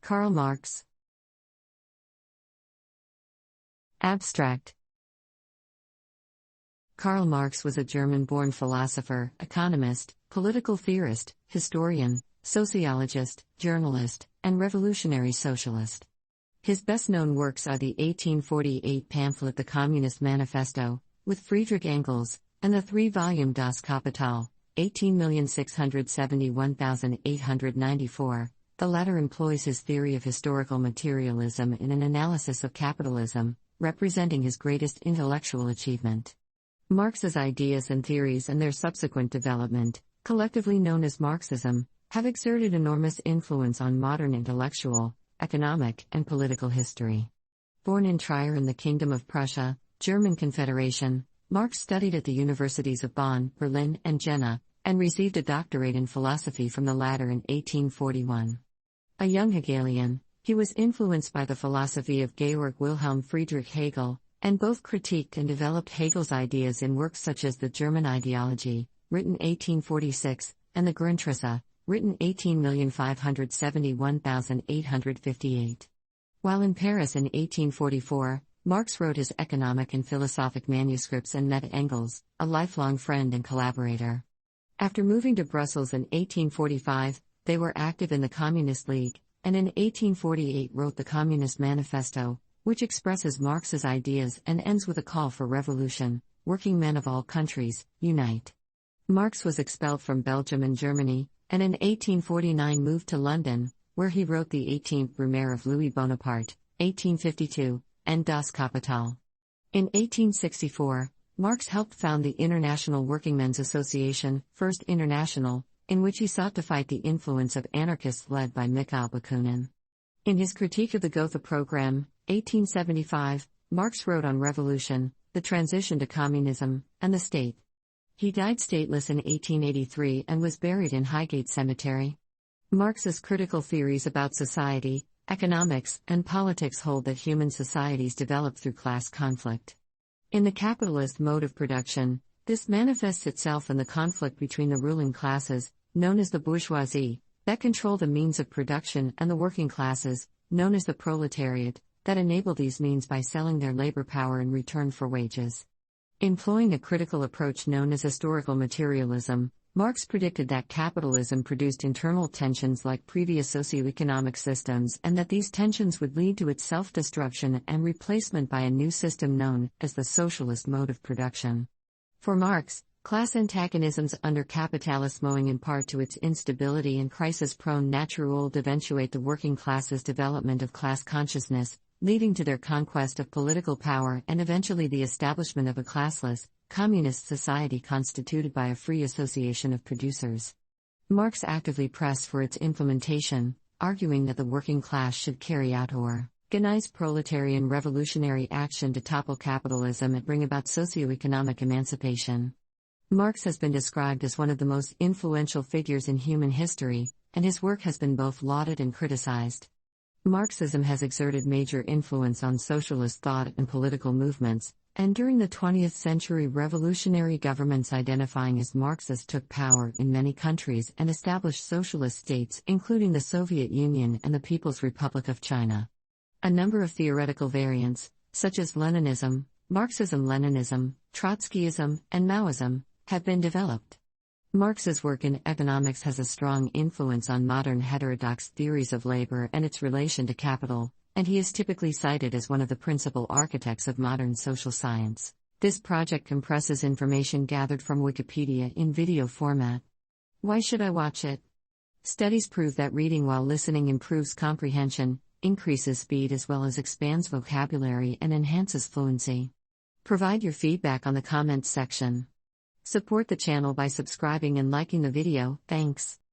Karl Marx. Abstract. Karl Marx was a German-born philosopher, economist, political theorist, historian, sociologist, journalist, and revolutionary socialist. His best-known works are the 1848 pamphlet The Communist Manifesto, with Friedrich Engels, and the three-volume Das Kapital, 18,671,894. The latter employs his theory of historical materialism in an analysis of capitalism, representing his greatest intellectual achievement. Marx's ideas and theories and their subsequent development, collectively known as Marxism, have exerted enormous influence on modern intellectual, economic, and political history. Born in Trier in the Kingdom of Prussia, German Confederation, Marx studied at the universities of Bonn, Berlin, and Jena, and received a doctorate in philosophy from the latter in 1841. A young Hegelian, he was influenced by the philosophy of Georg Wilhelm Friedrich Hegel, and both critiqued and developed Hegel's ideas in works such as The German Ideology, written 1846, and The Grundrisse, written 18,571,858. While in Paris in 1844, Marx wrote his economic and philosophic manuscripts and met Engels, a lifelong friend and collaborator. After moving to Brussels in 1845, they were active in the Communist League, and in 1848 wrote the Communist Manifesto, which expresses Marx's ideas and ends with a call for revolution: working men of all countries, unite. Marx was expelled from Belgium and Germany, and in 1849 moved to London, where he wrote the 18th Brumaire of Louis Bonaparte, 1852, and Das Kapital. In 1864, Marx helped found the International Workingmen's Association, First International, in which he sought to fight the influence of anarchists led by Mikhail Bakunin. In his critique of the Gotha Program, 1875, Marx wrote on revolution, the transition to communism, and the state. He died stateless in 1883 and was buried in Highgate Cemetery. Marx's critical theories about society, economics, and politics hold that human societies develop through class conflict. In the capitalist mode of production, this manifests itself in the conflict between the ruling classes, known as the bourgeoisie, that control the means of production, and the working classes, known as the proletariat, that enable these means by selling their labor power in return for wages. Employing a critical approach known as historical materialism, Marx predicted that capitalism produced internal tensions like previous socioeconomic systems, and that these tensions would lead to its self-destruction and replacement by a new system known as the socialist mode of production. For Marx, class antagonisms under capitalism, owing in part to its instability and crisis-prone nature, would eventuate the working class's development of class consciousness, leading to their conquest of political power and eventually the establishment of a classless, communist society constituted by a free association of producers. Marx actively pressed for its implementation, arguing that the working class should carry out organized proletarian revolutionary action to topple capitalism and bring about socio-economic emancipation. Marx has been described as one of the most influential figures in human history, and his work has been both lauded and criticized. Marxism has exerted major influence on socialist thought and political movements, and during the 20th century revolutionary governments identifying as Marxist took power in many countries and established socialist states, including the Soviet Union and the People's Republic of China. A number of theoretical variants, such as Leninism, Marxism-Leninism, Trotskyism, and Maoism, have been developed. Marx's work in economics has a strong influence on modern heterodox theories of labor and its relation to capital, and he is typically cited as one of the principal architects of modern social science. This project compresses information gathered from Wikipedia in video format. Why should I watch it? Studies prove that reading while listening improves comprehension, increases speed as well as expands vocabulary and enhances fluency. Provide your feedback on the comments section. Support the channel by subscribing and liking the video, thanks.